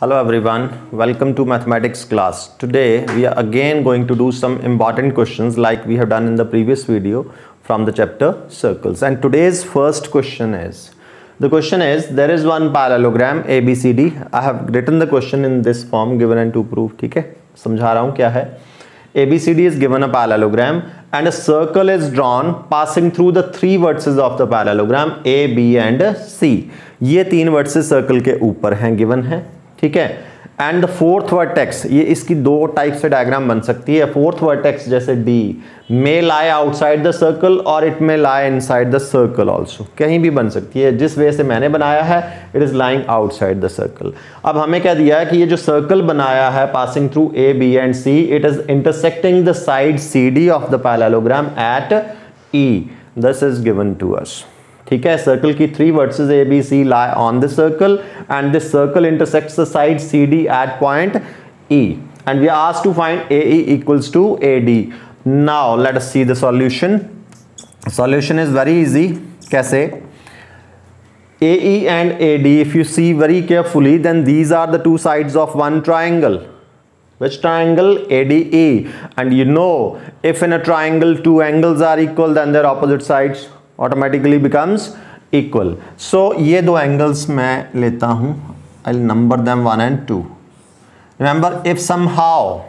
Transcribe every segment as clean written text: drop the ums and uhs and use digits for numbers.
Hello everyone, welcome to mathematics class. Today we are again going to do some important questions like we have done in the previous video from the chapter circles. And today's first question is, there is one parallelogram ABCD. I have written the question in this form given and to prove. ठीक है, समझा रहा हूँ क्या है. ABCD is given a parallelogram and a circle is drawn passing through the three vertices of the parallelogram A, B and C. ये तीन vertices circle के ऊपर हैं, given है. ठीक है. एंड द फोर्थ वर्टेक्स, ये इसकी दो टाइप से डायग्राम बन सकती है. फोर्थ वर्टेक्स जैसे D may lie outside the circle और it may lie inside the circle also. कहीं भी बन सकती है. जिस वे से मैंने बनाया है it is lying outside the circle. अब हमें क्या दिया है कि ये जो सर्कल बनाया है passing through A, B and C, it is intersecting the side CD of the parallelogram at E. This is given to us. ठीक है. सर्कल की three vertices A, B, C lie on the circle and this circle intersects the side CD at point E and we are asked to find AE equals to AD. Now let us see the solution. Solution is very easy. कैसे? AE and AD, if you see very carefully, then these are the two sides of one triangle. Which triangle? ADE. And you know, if in a triangle two angles are equal, then their opposite sides automatically becomes equal. So ये दो angles मैं लेता हूँ. I'll number them 1 and 2. Remember, if somehow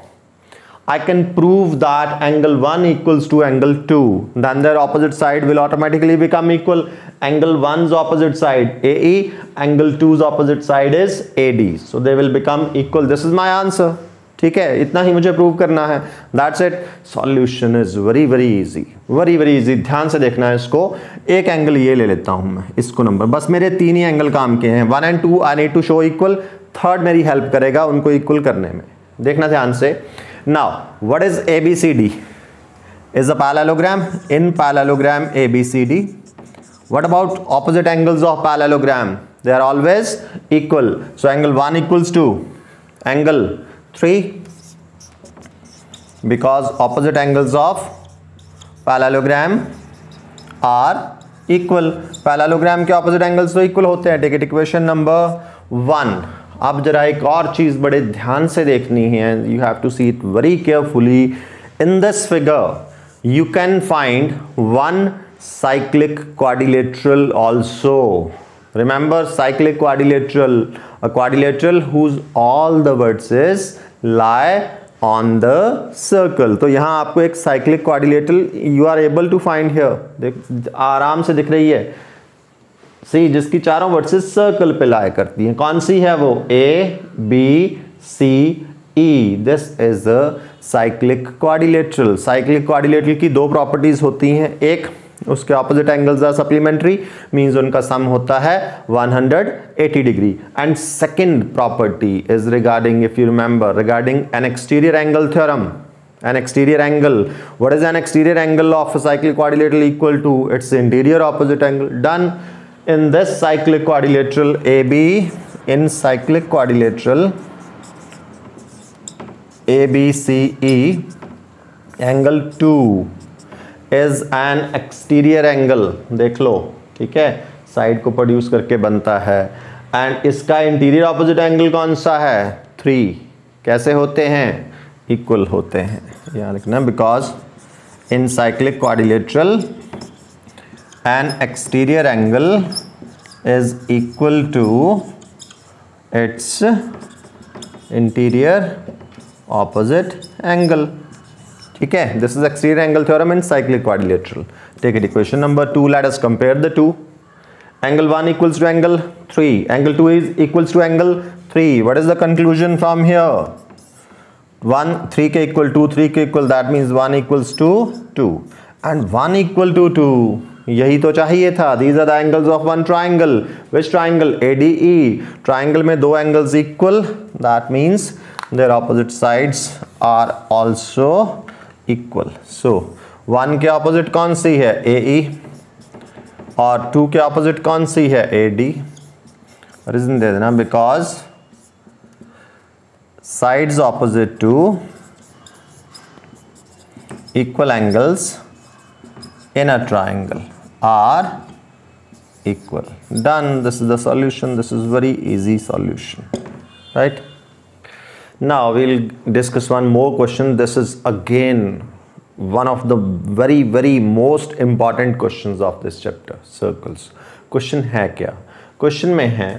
I can prove that angle 1 equals to angle 2, then their opposite side will automatically become equal. Angle 1's opposite side AE, angle 2's opposite side is AD. So they will become equal. This is my answer. ठीक है, इतना ही मुझे prove करना है. That's it. Solution is very very easy, very very easy. ध्यान से देखना है इसको. एक एंगल ये ले लेता हूं मैं, इसको नंबर, बस मेरे तीन ही एंगल काम के हैं. 1 and 2 I need to show equal. Third मेरी हेल्प करेगा उनको इक्वल करने में. देखना ध्यान से. Now what is ABCD? Is a parallelogram. In parallelogram ABCD, what about opposite angles of parallelogram? They are always equal. So angle 1 equals to angle 3 because opposite angles of parallelogram are equal. parallelogram के opposite angles तो equal होते हैं. Take it equation number 1. अब जरा एक और चीज बड़े ध्यान से देखनी है. You have to see it very carefully. In this figure you can find one cyclic quadrilateral also. Remember, cyclic quadrilateral, a quadrilateral whose all the vertices lie on the circle. तो यहां आपको एक cyclic quadrilateral you are able to find here. देख आराम से दिख रही है. सी, जिसकी चारों वर्टिसेस सर्कल पे लाई करती हैं. कौन सी है वो? A, B, C, E. This is a cyclic quadrilateral. cyclic quadrilateral की दो प्रॉपर्टीज होती हैं. एक, उसके opposite angles are supplementary, means उनका सम होता है 180 degree. And second property is regarding, if you remember, regarding an exterior angle theorem. An exterior angle. What is an exterior angle of a cyclic quadrilateral equal to? Its interior opposite angle. Done. In this cyclic quadrilateral AB, in cyclic quadrilateral ABCE, angle 2 is an exterior angle. देख लो. ठीक है, side को produce करके बनता है. And इसका interior opposite angle कौन सा है? 3. कैसे होते हैं? इक्वल होते हैं. यहाँ लिखना, because in cyclic quadrilateral an exterior angle is equal to its interior opposite angle. ठीक है, this is exterior angle theorem in cyclic quadrilateral. Take it equation number 2. Let us compare the two. Angle 1 equals to angle 3. Angle 2 is equals to angle 3. What is the conclusion from here? 1 3 के equal, 2 3 के equal, that means 1 equals to 2 and 1 equal to 2. यही तो चाहिए था. These are the angles of one triangle. Which triangle? ADE. Triangle में दो angles equal, that means their opposite sides are also equal. So 1 के opposite कौन सी है? AE. और 2 के ऑपोजिट कौन सी है? AD. रीजन दे देना, because sides opposite to equal angles in a triangle are equal. Done. This is the solution. This is very easy solution. right? Now we'll discuss one more question. This is again one of the very most important questions of this chapter, circles. Question है क्या? Question में है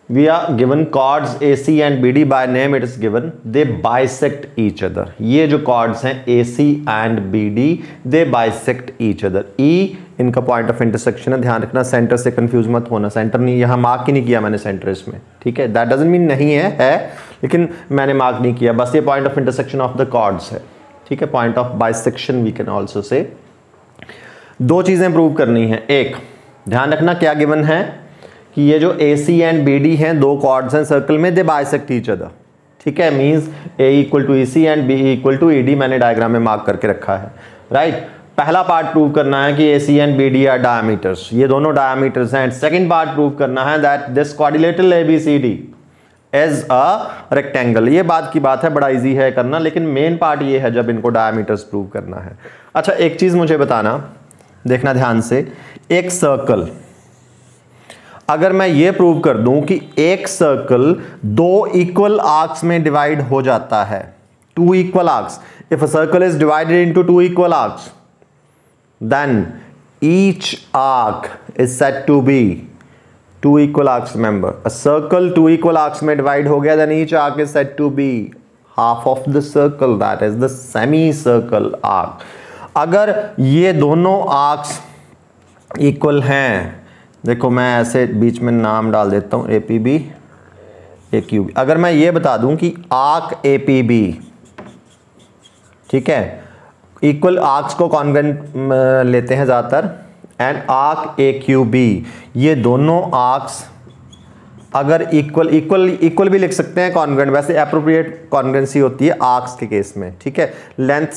we are given chords AC and BD by name it is given, they bisect each other. ये जो chords हैं AC and BD they bisect each other. E इनका point of intersection है, ध्यान रखना, सेंटर से कंफ्यूज मत होना, सेंटर नहीं, यहाँ मार्क ही नहीं किया मैंने सेंटर इसमें, ठीक है, दैट डजंट मीन नहीं है लेकिन मैंने मार्क नहीं किया, बस ये point of intersection of the chords है, ठीक है, point of bisection we can also say. दो चीजें प्रूव करनी है, एक ध्यान रखना क्या गिवन है कि ये जो AC एंड BD हैं, दो कॉर्ड्स हैं सर्कल में, दे बाइसेक्ट ईच अदर, ठीक है, means A equal to EC and B equal to ED मैंने डायग्राम में मार्क करके रखा है, राइट। पहला पार्ट प्रूव करना है कि AC and BD are diameters, ये दोनों डायमीटर्स हैं। सेकंड पार्ट प्रूव करना है that this quadrilateral ABCD is a rectangle. ये बात की बात है, बड़ा इजी है करना, लेकिन मेन पार्ट ये है जब इनको डायमीटर्स प्रूव करना है। अच्छा एक चीज मुझे बताना, देखना ध्यान से, एक सर्कल अगर मैं ये प्रूव कर दूं कि एक सर्कल दो इक्वल आर्क्स में डिवाइड हो जाता है, two equal arcs, if a circle is divided into two equal arcs then each arc is said to be two equal arcs. Remember, a circle two equal arcs में divide हो गया, then each arc is said to be half of the circle, that is the semicircle arc. अगर ये दोनों arcs equal हैं, देखो मैं ऐसे बीच में नाम डाल देता हूँ APB AQB, अगर मैं ये बता दूं कि arc APB, ठीक है, इक्वल आर्क्स को कॉन्ग्रेंट लेते हैं ज़्यादातर, एंड आर्क AQB, ये दोनों आर्क्स अगर इक्वल भी लिख सकते हैं, कॉन्ग्रेंट वैसे एप्रोप्रिएट कॉन्ग्रेंसी होती है आर्क्स के केस में, ठीक है। लेंथ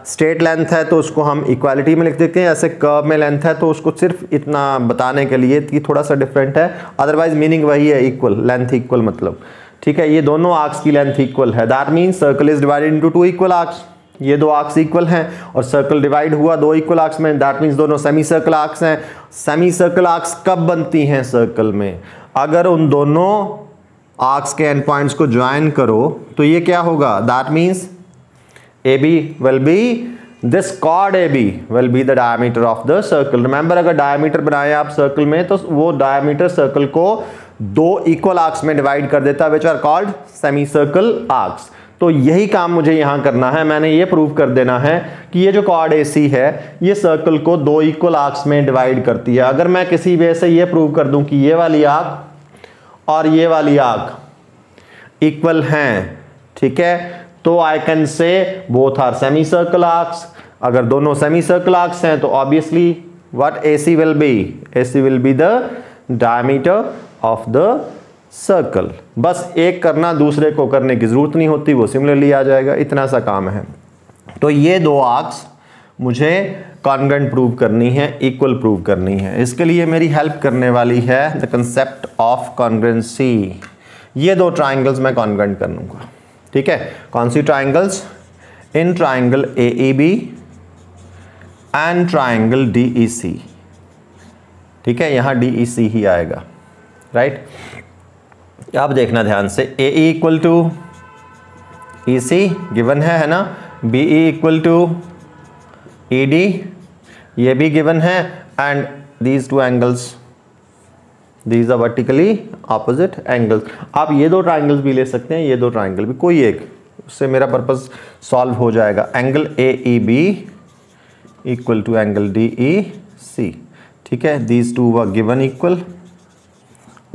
स्ट्रेट लेंथ है तो उसको हम इक्वालिटी में लिख देते हैं, ऐसे कर्व में लेंथ है तो उसको सिर्फ इतना बताने के लिए कि थोड़ा सा डिफरेंट है, अदरवाइज मीनिंग वही है, इक्वल लेंथ इक्वल मतलब, ठीक है। ये दोनों आर्क्स की लेंथ इक्वल है, that means circle is divided into two equal arcs, ये दो आर्क्स इक्वल हैं और सर्कल डिवाइड हुआ दो इक्वल आर्क्स में, दैट मींस दोनों सेमी सर्कल आर्क्स हैं। सेमी सर्कल आर्क्स कब बनती हैं सर्कल में? अगर उन दोनों आर्क्स के एंड पॉइंट्स को ज्वाइन करो तो ये क्या होगा, that means AB will be, this cord AB will be the diameter of the circle. Remember, अगर डायमीटर बनाए आप सर्कल में तो वो डायमीटर सर्कल को दो इक्वल आर्क्स में डिवाइड कर देता है, which are called semi circle arcs. तो यही काम मुझे यहां करना है, मैंने ये प्रूव कर देना है कि ये जो कॉर्ड AC है ये सर्कल को दो इक्वल आर्क्स में डिवाइड करती है। अगर मैं किसी वे से ये प्रूव कर दूं कि ये वाली आर्क और ये वाली आर्क इक्वल हैं, ठीक है, तो I can say both are semi circle arcs. अगर दोनों सेमी सर्कल आर्क्स हैं तो obviously what AC will be, AC will be the diameter of the circle. बस एक करना, दूसरे को करने की जरूरत नहीं होती, वो सिमिलरली आ जाएगा, इतना सा काम है। तो ये दो आर्क्स मुझे कॉन्ग्रेंट प्रूव करनी है, इक्वल प्रूव करनी है। इसके लिए मेरी हेल्प करने वाली है द कंसेप्ट ऑफ कॉन्ग्रेंसी। ये दो ट्राइंगल्स मैं कॉन्ग्रेंट कर लूंगा, ठीक है। कौन सी triangles? In triangle AEB and triangle DEC, ठीक है, यहां DEC ही आएगा, राइट। आप देखना ध्यान से, AE equal to EC given है ना, BE इक्वल टू ED ये भी गिवन है, and these two angles, these are vertically opposite angles. आप ये दो ट्राइंगल्स भी ले सकते हैं, ये दो ट्राइंगल भी, कोई एक, उससे मेरा पर्पस सॉल्व हो जाएगा। Angle AEB equal to angle DEC, ठीक है, these two were given equal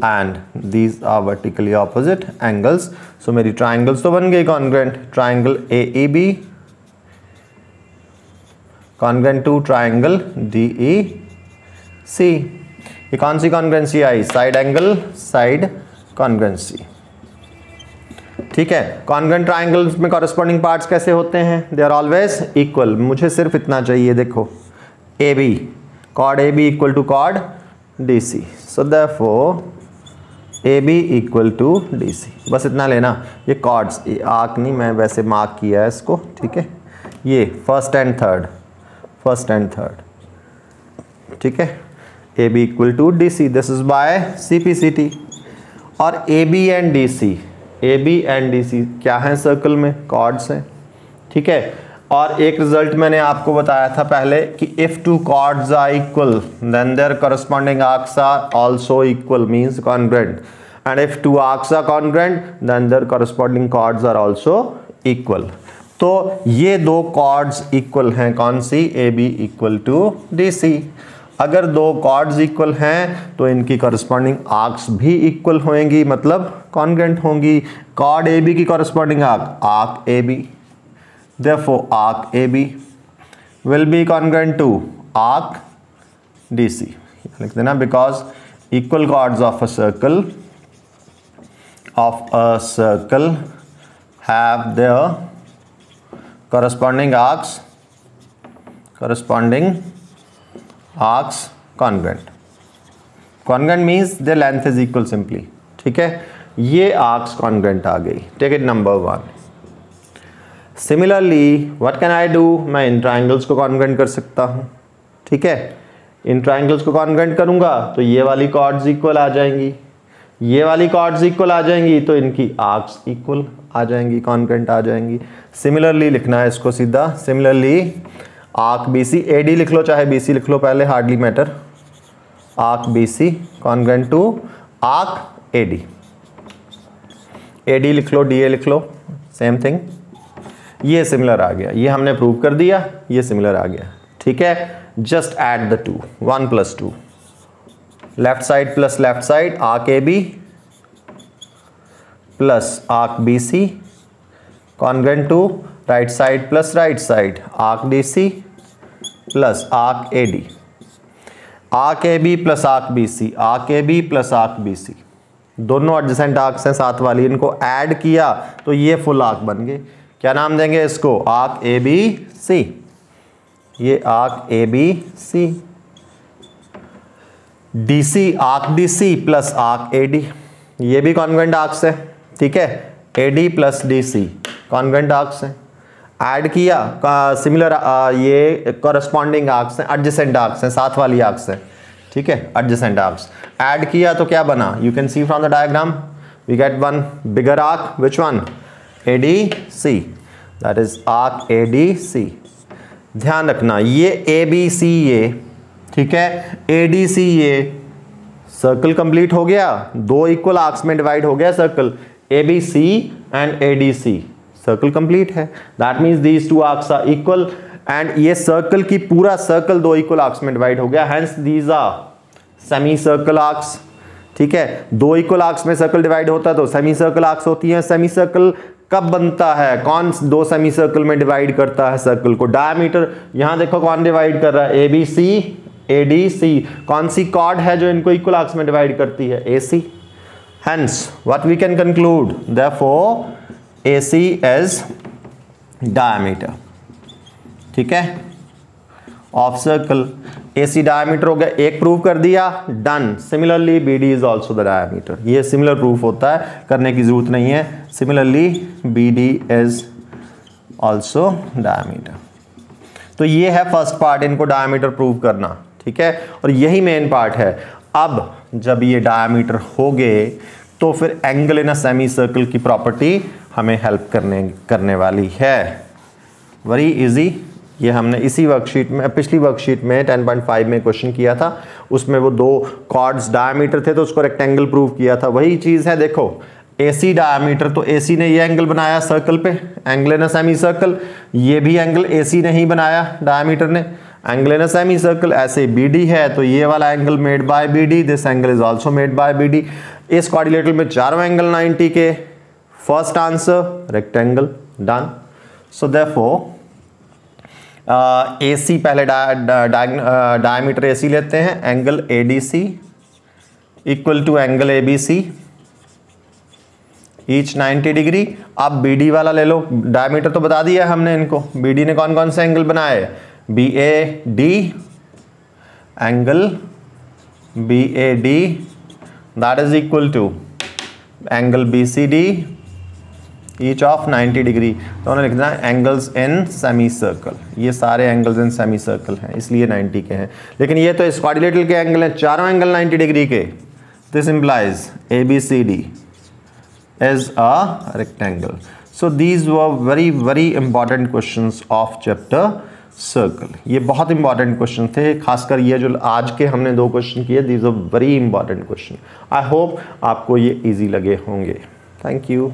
and these are vertically opposite angles, so मेरी triangles तो बन गई congruent, triangle AEB congruent to triangle DEC। ये कौन सी congruency आई? side angle side congruency, ठीक है। congruent triangles में corresponding parts कैसे होते हैं? they are always equal। मुझे सिर्फ इतना चाहिए, देखो AB, chord AB equal to chord DC, so therefore AB equal to DC, बस इतना लेना। ये कॉर्ड्स, ये आर्क नहीं, मैं वैसे मार्क किया है इसको, ठीक है, ये फर्स्ट एंड थर्ड, ठीक है, AB equal to DC, this is by CPCT। और A B and D C, A B and D C क्या है सर्कल में, कॉर्ड्स हैं, ठीक है। और एक रिजल्ट मैंने आपको बताया था पहले कि if two chords are equal then their corresponding arcs are also equal, means congruent, and if two arcs are congruent then their corresponding chords are also equal. तो ये दो कॉर्ड्स इक्वल हैं, कौन सी, A B equal to D C. अगर दो chords equal हैं तो इनकी करस्पॉन्डिंग आर्क्स भी इक्वल होंगी, मतलब कॉन्ग्रुएंट होंगी। कॉर्ड ए बी की corresponding arc, arc A B, therefore arc AB will be congruent to arc DC, लिख देना, because equal chords of a circle have their corresponding arcs congruent. Congruent means their length is equal simply, ठीक है। ये arcs congruent आ गई, take it number 1. Similarly what can I do, मैं इन triangles को congruent कर सकता हूँ, ठीक है। इन ट्राइंगल्स को कॉन्ग्रुएंट करूँगा तो ये वाली कॉर्ड्स इक्वल आ जाएंगी, ये वाली कॉर्ड्स इक्वल आ जाएंगी तो इनकी आर्क्स इक्वल आ जाएंगी, कॉन्ग्रुएंट आ जाएंगी। सिमिलरली लिखना है इसको सीधा, similarly arc B C, A D लिख लो चाहे बी सी लिख लो, पहले hardly matter, arc B C congruent to arc A D, A D लिख लो, डी ए लिख लो, सेम थिंग। ये सिमिलर आ गया, ये हमने प्रूव कर दिया, ये सिमिलर आ गया, ठीक है। Just add the two, 1 + 2, left side plus left side, arc A B plus arc B C congruent to right side plus right side, arc D C plus arc A D, arc A B plus arc B C, arc A B plus arc B C, दोनों adjacent arcs हैं साथ वाली, इनको add किया तो ये full arc बन गए। क्या नाम देंगे इसको, आर्क ए बी सी, ये arc A B C. D C, arc D C plus arc A D, ये भी कॉन्ग्रुएंट आर्क्स है, ठीक है। A D plus D C congruent arcs हैं, ऐड किया सिमिलर, ये कॉरस्पॉन्डिंग आर्क्स हैं, एडजेसेंट आर्क्स हैं, साथ वाली आर्क्स हैं, ठीक है, एडजेसेंट आर्क्स। ऐड किया तो क्या बना, you can see from the diagram, we get one bigger arc, which one, ADC, that is arc ADC। ध्यान रखना ये ABC ये, ठीक है, ADC ये सर्कल कंप्लीट हो गया, दो इक्वल आर्क्स में डिवाइड हो गया circle, ABC and ADC circle complete है। That means these two arcs are equal and ये सर्कल की पूरा सर्कल दो इक्वल आर्क्स में डिवाइड हो गया, hence these are semi circle arcs, ठीक है। दो इक्वल आर्क्स में सर्कल डिवाइड होता है तो सेमी सर्कल आर्क्स होती हैं। सेमी सर्कल कब बनता है, कौन दो सेमी सर्कल में डिवाइड करता है सर्कल को, डायमीटर। यहां देखो कौन डिवाइड कर रहा है, ABC ADC। कौन सी कॉर्ड है जो इनको इक्वल आर्क्स में डिवाइड करती है, AC। Hence what we can conclude, therefore AC is diameter, ठीक है, ऑफ सर्कल। AC डायमीटर हो गया, एक प्रूव कर दिया, done. Similarly BD is also the diameter, ये सिमिलर प्रूफ होता है, करने की जरूरत नहीं है। Similarly BD is also diameter. तो ये है फर्स्ट पार्ट, इनको डायमीटर प्रूव करना, ठीक है, और यही मेन पार्ट है। अब जब ये डायमीटर हो गए तो फिर angle in a semi circle की प्रॉपर्टी हमें हेल्प करने वाली है। वेरी इजी, ये हमने इसी वर्कशीट में, पिछली वर्कशीट में 10.5 में क्वेश्चन किया था, उसमें वो दो कॉर्ड्स डायमीटर थे तो उसको रेक्टेंगल प्रूव किया था। वही चीज़ है, देखो AC डायमीटर, तो AC ने ये एंगल बनाया सर्कल पे, angle in a semi circle. ये भी एंगल AC ने ही बनाया, डायमीटर ने, angle in a semi circle. ऐसे BD है तो ये वाला angle made by BD, this angle is also made by BD। इस क्वाड्रिलेटरल में चारों एंगल 90 के। First answer rectangle, done. So therefore AC पहले डायमीटर AC लेते हैं, angle ADC equal to angle ABC, each 90 degree. अब BD वाला ले लो, डायमीटर तो बता दिया हमने इनको। BD ने कौन कौन से एंगल बनाए, BAD, angle BAD that is equal to angle BCD each of 90 degree. तो उन्होंने लिख देना एंगल्स इन सेमी सर्कल, ये सारे एंगल्स इन सेमी सर्कल हैं इसलिए 90 के हैं। लेकिन ये तो इस क्वाड्रिलेटरल के एंगल हैं, चारों एंगल 90 डिग्री के, This implies ABCD is a rectangle. So these were very important questions of chapter circle. ये बहुत इंपॉर्टेंट क्वेश्चन थे, खासकर ये जो आज के हमने 2 क्वेश्चन किए, these are very important question. I hope आपको ये इजी लगे होंगे. Thank you.